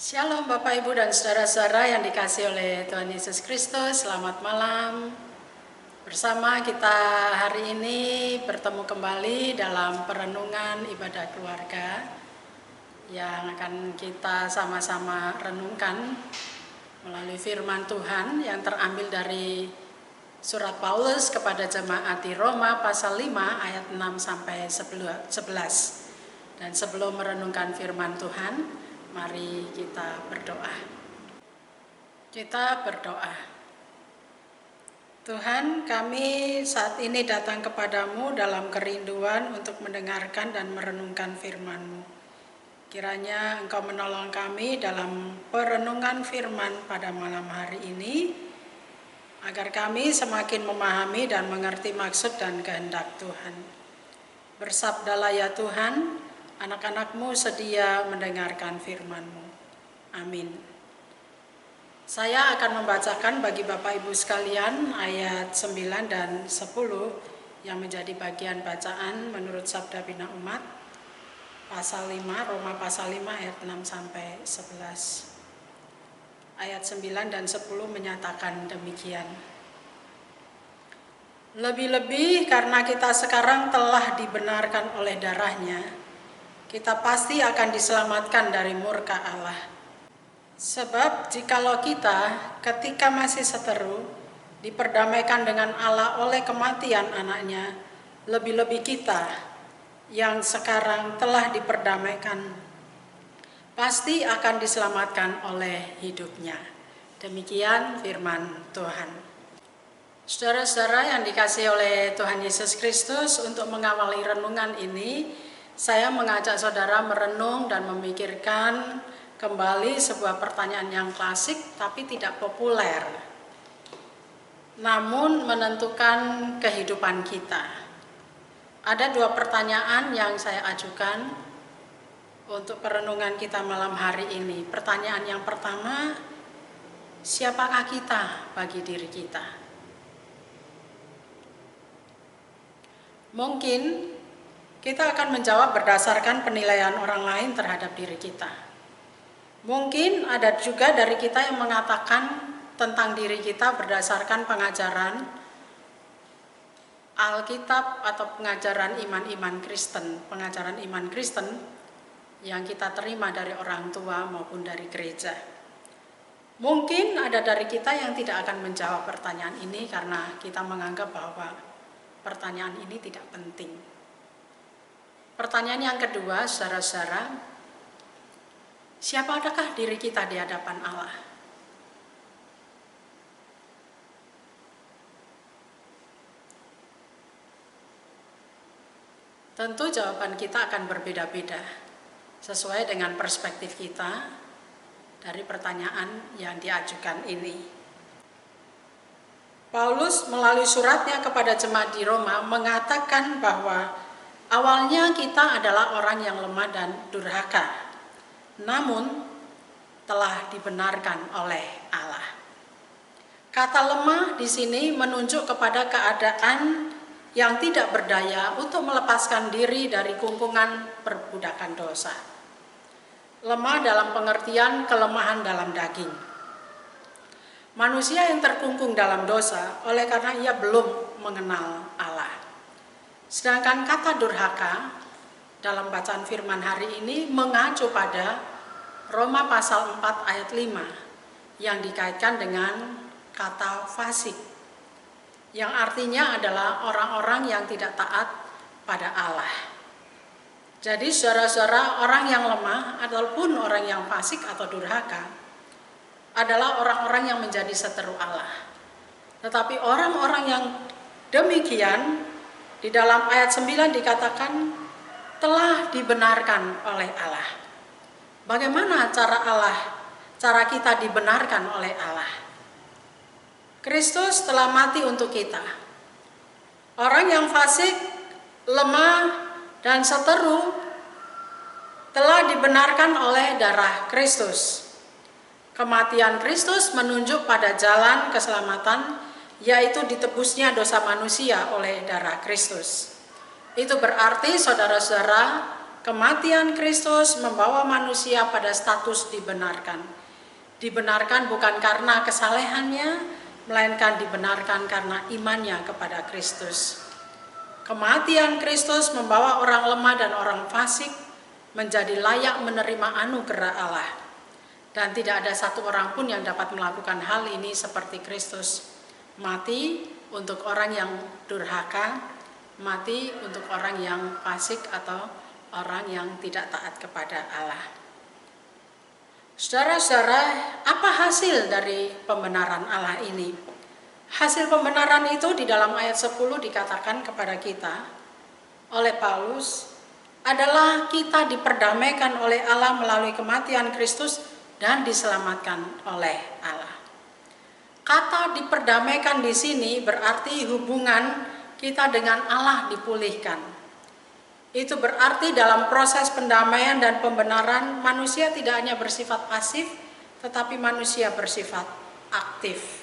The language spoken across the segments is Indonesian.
Shalom Bapak Ibu dan saudara-saudara yang dikasihi oleh Tuhan Yesus Kristus. Selamat malam. Bersama kita hari ini bertemu kembali dalam perenungan ibadah keluarga yang akan kita sama-sama renungkan melalui firman Tuhan yang terambil dari surat Paulus kepada jemaat di Roma pasal 5 ayat 6 sampai 11. Dan sebelum merenungkan firman Tuhan, mari kita berdoa. Kita berdoa. Tuhan, kami saat ini datang kepadamu dalam kerinduan untuk mendengarkan dan merenungkan firman-Mu. Kiranya Engkau menolong kami dalam perenungan firman pada malam hari ini, agar kami semakin memahami dan mengerti maksud dan kehendak Tuhan. Bersabdalah ya Tuhan, anak-anak-Mu sedia mendengarkan firman-Mu. Amin. Saya akan membacakan bagi Bapak Ibu sekalian ayat 9 dan 10 yang menjadi bagian bacaan menurut Sabda Bina Umat, pasal 5, Roma pasal 5 ayat 6 sampai 11. Ayat 9 dan 10 menyatakan demikian. Lebih-lebih karena kita sekarang telah dibenarkan oleh darahnya, kita pasti akan diselamatkan dari murka Allah. Sebab jikalau kita ketika masih seteru diperdamaikan dengan Allah oleh kematian anaknya, lebih-lebih kita yang sekarang telah diperdamaikan pasti akan diselamatkan oleh hidupnya. Demikian firman Tuhan. Saudara-saudara yang dikasihi oleh Tuhan Yesus Kristus, untuk mengawali renungan ini, saya mengajak saudara merenung dan memikirkan kembali sebuah pertanyaan yang klasik tapi tidak populer, namun menentukan kehidupan kita. Ada dua pertanyaan yang saya ajukan untuk perenungan kita malam hari ini. Pertanyaan yang pertama, siapakah kita bagi diri kita? Mungkin kita akan menjawab berdasarkan penilaian orang lain terhadap diri kita. Mungkin ada juga dari kita yang mengatakan tentang diri kita berdasarkan pengajaran Alkitab atau pengajaran iman-iman Kristen, pengajaran iman Kristen yang kita terima dari orang tua maupun dari gereja. Mungkin ada dari kita yang tidak akan menjawab pertanyaan ini karena kita menganggap bahwa pertanyaan ini tidak penting. Pertanyaan yang kedua, saudara-saudara, siapakah diri kita di hadapan Allah? Tentu jawaban kita akan berbeda-beda sesuai dengan perspektif kita dari pertanyaan yang diajukan ini. Paulus melalui suratnya kepada jemaat di Roma mengatakan bahwa awalnya kita adalah orang yang lemah dan durhaka, namun telah dibenarkan oleh Allah. Kata lemah di sini menunjuk kepada keadaan yang tidak berdaya untuk melepaskan diri dari kungkungan perbudakan dosa. Lemah dalam pengertian kelemahan dalam daging. Manusia yang terkungkung dalam dosa oleh karena ia belum mengenal Allah. Sedangkan kata durhaka dalam bacaan firman hari ini mengacu pada Roma pasal 4 ayat 5 yang dikaitkan dengan kata fasik, yang artinya adalah orang-orang yang tidak taat pada Allah. Jadi saudara-saudara, orang yang lemah ataupun orang yang fasik atau durhaka adalah orang-orang yang menjadi seteru Allah. Tetapi orang-orang yang demikian di dalam ayat 9 dikatakan telah dibenarkan oleh Allah. Bagaimana cara kita dibenarkan oleh Allah? Kristus telah mati untuk kita. Orang yang fasik, lemah, dan seteru telah dibenarkan oleh darah Kristus. Kematian Kristus menunjuk pada jalan keselamatan, yaitu ditebusnya dosa manusia oleh darah Kristus. Itu berarti saudara-saudara, kematian Kristus membawa manusia pada status dibenarkan. Dibenarkan bukan karena kesalehannya, melainkan dibenarkan karena imannya kepada Kristus. Kematian Kristus membawa orang lemah dan orang fasik menjadi layak menerima anugerah Allah. Dan tidak ada satu orang pun yang dapat melakukan hal ini seperti Kristus. Mati untuk orang yang durhaka, mati untuk orang yang fasik atau orang yang tidak taat kepada Allah. Saudara-saudara, apa hasil dari pembenaran Allah ini? Hasil pembenaran itu di dalam ayat 10 dikatakan kepada kita oleh Paulus adalah kita diperdamaikan oleh Allah melalui kematian Kristus dan diselamatkan oleh Allah. Kata diperdamaikan di sini berarti hubungan kita dengan Allah dipulihkan. Itu berarti dalam proses pendamaian dan pembenaran manusia tidak hanya bersifat pasif, tetapi manusia bersifat aktif.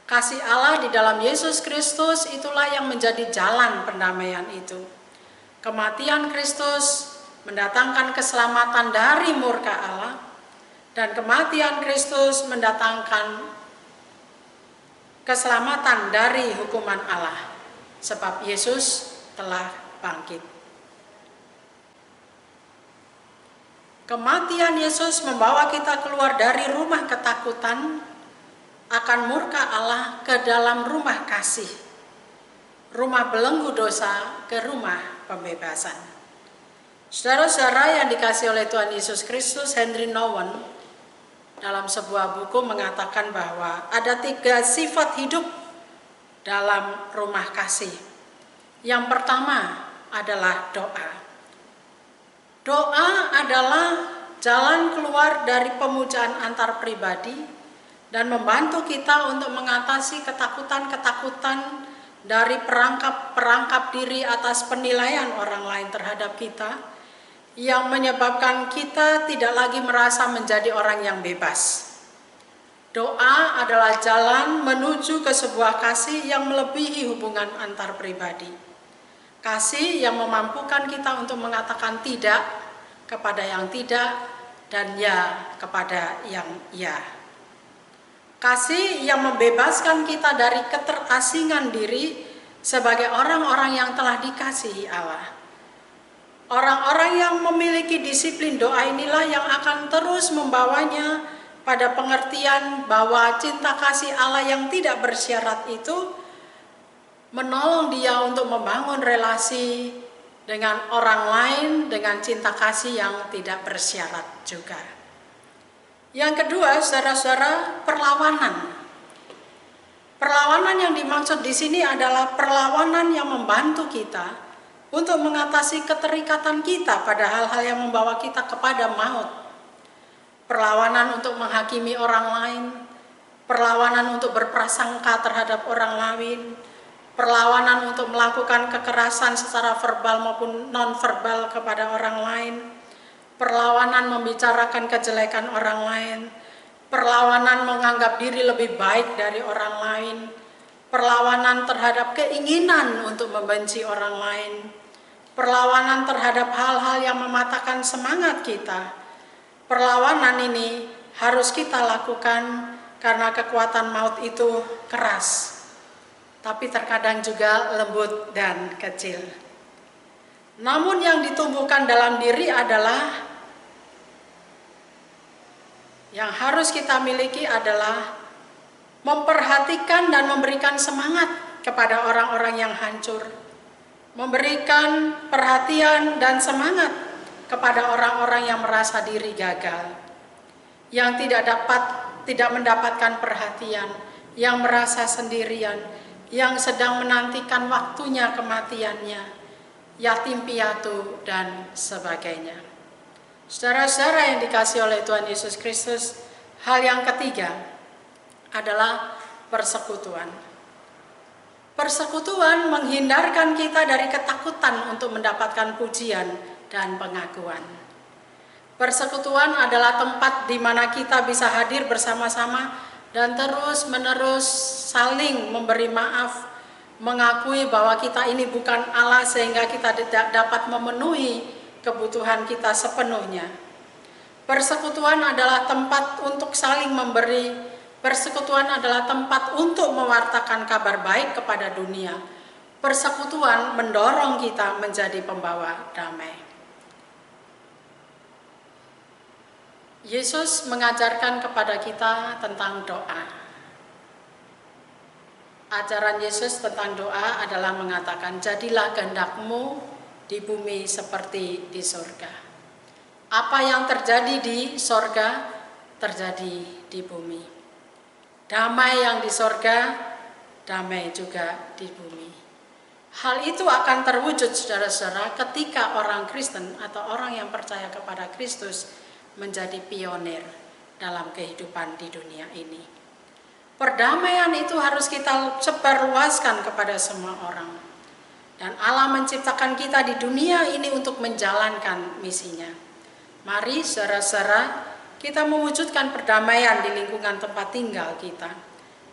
Kasih Allah di dalam Yesus Kristus itulah yang menjadi jalan pendamaian itu. Kematian Kristus mendatangkan keselamatan dari murka Allah, dan kematian Kristus mendatangkan keselamatan dari hukuman Allah, sebab Yesus telah bangkit. Kematian Yesus membawa kita keluar dari rumah ketakutan akan murka Allah ke dalam rumah kasih, rumah belenggu dosa ke rumah pembebasan. Saudara-saudara yang dikasihi oleh Tuhan Yesus Kristus, Henry Nouwen dalam sebuah buku mengatakan bahwa ada 3 sifat hidup dalam rumah kasih. Yang pertama adalah doa. Doa adalah jalan keluar dari pemujaan antar pribadi dan membantu kita untuk mengatasi ketakutan-ketakutan dari perangkap diri atas penilaian orang lain terhadap kita yang menyebabkan kita tidak lagi merasa menjadi orang yang bebas. Doa adalah jalan menuju ke sebuah kasih yang melebihi hubungan antar pribadi. Kasih yang memampukan kita untuk mengatakan tidak kepada yang tidak dan ya kepada yang ya. Kasih yang membebaskan kita dari keterasingan diri sebagai orang-orang yang telah dikasihi Allah. Orang-orang yang memiliki disiplin doa inilah yang akan terus membawanya pada pengertian bahwa cinta kasih Allah yang tidak bersyarat itu menolong dia untuk membangun relasi dengan orang lain dengan cinta kasih yang tidak bersyarat juga. Yang kedua, saudara-saudara, perlawanan. Perlawanan yang dimaksud di sini adalah perlawanan yang membantu kita untuk mengatasi keterikatan kita pada hal-hal yang membawa kita kepada maut. Perlawanan untuk menghakimi orang lain, perlawanan untuk berprasangka terhadap orang lain, perlawanan untuk melakukan kekerasan secara verbal maupun non-verbal kepada orang lain, perlawanan membicarakan kejelekan orang lain, perlawanan menganggap diri lebih baik dari orang lain, perlawanan terhadap keinginan untuk membenci orang lain, perlawanan terhadap hal-hal yang mematahkan semangat kita. Perlawanan ini harus kita lakukan karena kekuatan maut itu keras, tapi terkadang juga lembut dan kecil. Namun yang ditumbuhkan dalam diri adalah, yang harus kita miliki adalah memperhatikan dan memberikan semangat kepada orang-orang yang hancur, memberikan perhatian dan semangat kepada orang-orang yang merasa diri gagal, yang tidak mendapatkan perhatian, yang merasa sendirian, yang sedang menantikan waktunya kematiannya, yatim piatu, dan sebagainya. Saudara-saudara yang dikasihi oleh Tuhan Yesus Kristus, hal yang ketiga adalah persekutuan. Persekutuan menghindarkan kita dari ketakutan untuk mendapatkan pujian dan pengakuan. Persekutuan adalah tempat di mana kita bisa hadir bersama-sama dan terus-menerus saling memberi maaf, mengakui bahwa kita ini bukan Allah sehingga kita tidak dapat memenuhi kebutuhan kita sepenuhnya. Persekutuan adalah tempat untuk saling memberi. Persekutuan adalah tempat untuk mewartakan kabar baik kepada dunia. Persekutuan mendorong kita menjadi pembawa damai. Yesus mengajarkan kepada kita tentang doa. Ajaran Yesus tentang doa adalah mengatakan, jadilah kehendak-Mu di bumi seperti di surga. Apa yang terjadi di surga, terjadi di bumi. Damai yang di surga, damai juga di bumi. Hal itu akan terwujud, saudara-saudara, ketika orang Kristen atau orang yang percaya kepada Kristus menjadi pionir dalam kehidupan di dunia ini. Perdamaian itu harus kita sebarluaskan kepada semua orang. Dan Allah menciptakan kita di dunia ini untuk menjalankan misinya. Mari saudara-saudara, kita mewujudkan perdamaian di lingkungan tempat tinggal kita,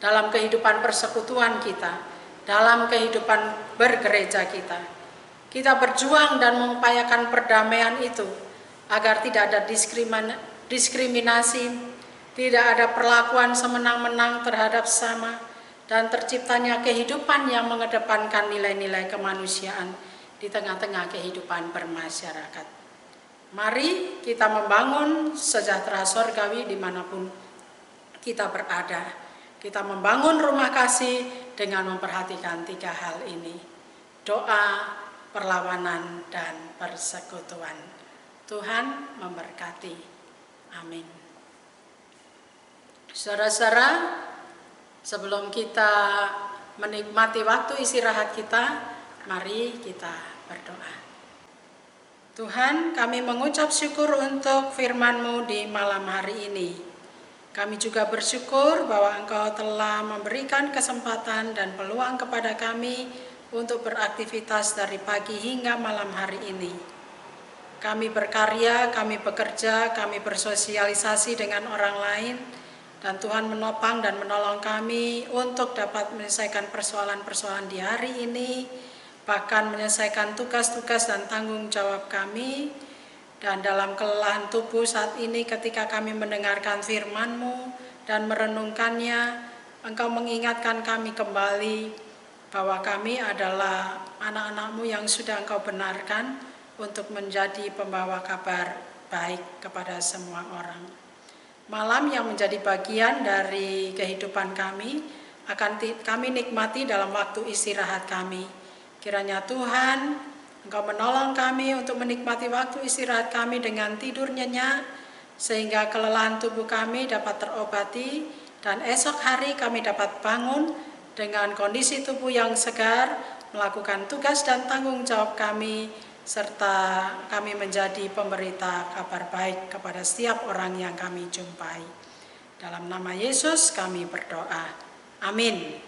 dalam kehidupan persekutuan kita, dalam kehidupan bergereja kita. Kita berjuang dan mengupayakan perdamaian itu, agar tidak ada diskriminasi, tidak ada perlakuan semenang-menang terhadap sesama, dan terciptanya kehidupan yang mengedepankan nilai-nilai kemanusiaan di tengah-tengah kehidupan bermasyarakat. Mari kita membangun sejahtera surgawi dimanapun kita berada. Kita membangun rumah kasih dengan memperhatikan 3 hal ini: doa, perlawanan, dan persekutuan. Tuhan memberkati. Amin. Saudara-saudara, sebelum kita menikmati waktu istirahat kita, mari kita berdoa. Tuhan, kami mengucap syukur untuk firman-Mu di malam hari ini. Kami juga bersyukur bahwa Engkau telah memberikan kesempatan dan peluang kepada kami untuk beraktivitas dari pagi hingga malam hari ini. Kami berkarya, kami bekerja, kami bersosialisasi dengan orang lain, dan Tuhan menopang dan menolong kami untuk dapat menyelesaikan persoalan-persoalan di hari ini, bahkan menyelesaikan tugas-tugas dan tanggung jawab kami. Dan dalam kelelahan tubuh saat ini ketika kami mendengarkan firman-Mu dan merenungkannya, Engkau mengingatkan kami kembali bahwa kami adalah anak-anak-Mu yang sudah Engkau benarkan untuk menjadi pembawa kabar baik kepada semua orang. Malam yang menjadi bagian dari kehidupan kami akan kami nikmati dalam waktu istirahat kami. Kiranya Tuhan, Engkau menolong kami untuk menikmati waktu istirahat kami dengan tidur nyenyak, sehingga kelelahan tubuh kami dapat terobati, dan esok hari kami dapat bangun dengan kondisi tubuh yang segar, melakukan tugas dan tanggung jawab kami, serta kami menjadi pemberita kabar baik kepada setiap orang yang kami jumpai. Dalam nama Yesus kami berdoa. Amin.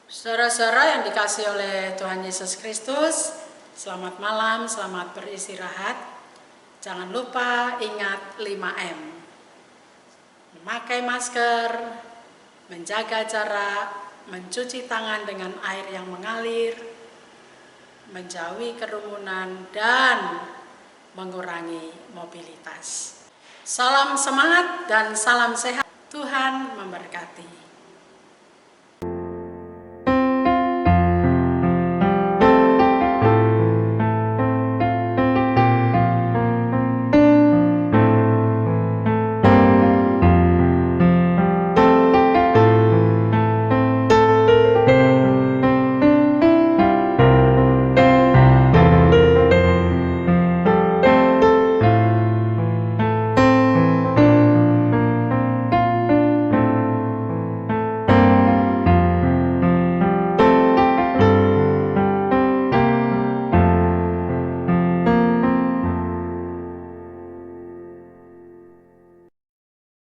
Saudara-saudara yang dikasihi oleh Tuhan Yesus Kristus, selamat malam, selamat beristirahat. Jangan lupa ingat 5M. Memakai masker, menjaga jarak, mencuci tangan dengan air yang mengalir, menjauhi kerumunan, dan mengurangi mobilitas. Salam semangat dan salam sehat. Tuhan memberkati.